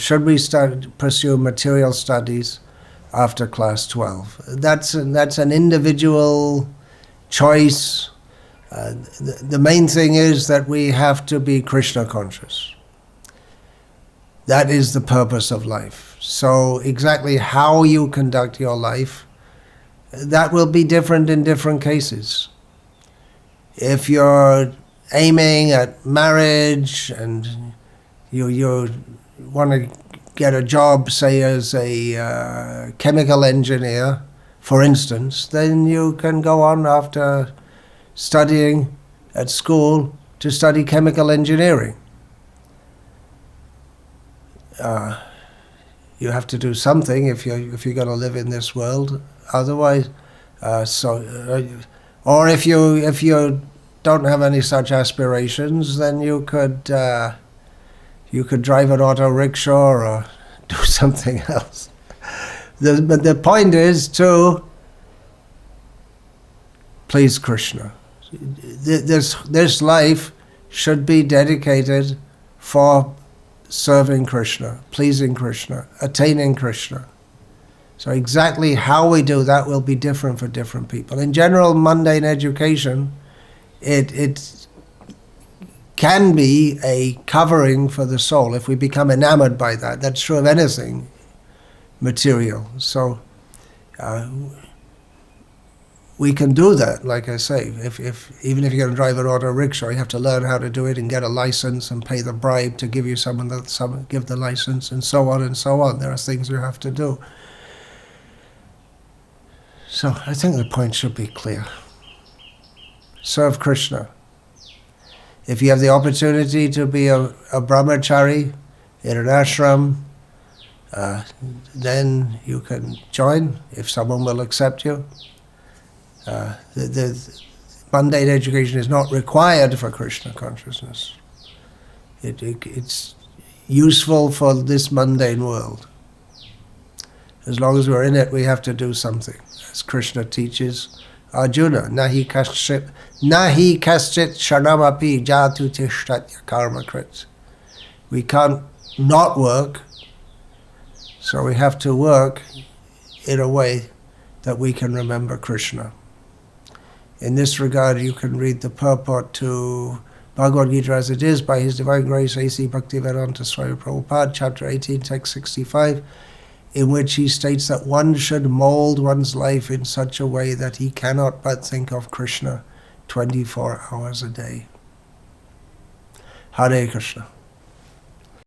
should we pursue material studies after class 12? That's an individual choice. The main thing is that we have to be Krishna conscious. That is the purpose of life. So exactly how you conduct your life, that will be different in different cases. If you're aiming at marriage and you want to get a job, say as a chemical engineer, for instance, then you can go on after studying at school to study chemical engineering. You have to do something if you're going to live in this world. Otherwise, or if you don't have any such aspirations, then you could drive an auto rickshaw or do something else. But the point is to please Krishna. This life should be dedicated for serving Krishna, pleasing Krishna, attaining Krishna. So exactly how we do that will be different for different people. In general, mundane education, it can be a covering for the soul if we become enamored by that. That's true of anything material. So we can do that, like I say. Even if you're going to drive an auto rickshaw, you have to learn how to do it and get a license and pay the bribe to give you give the license, and so on and so on. There are things you have to do. So I think the point should be clear. Serve Krishna. If you have the opportunity to be a brahmachari in an ashram, then you can join if someone will accept you. The mundane education is not required for Krishna consciousness. It's useful for this mundane world. As long as we're in it, we have to do something. As Krishna teaches Arjuna, nahi kaschit shanamapi jatu tishtatya karma krit. We can't not work, so we have to work in a way that we can remember Krishna. In this regard, you can read the purport to Bhagavad Gita as it is by His Divine Grace A.C. Bhaktivedanta Swami Prabhupada, chapter 18, text 65, in which he states that one should mold one's life in such a way that he cannot but think of Krishna 24 hours a day. Hare Krishna.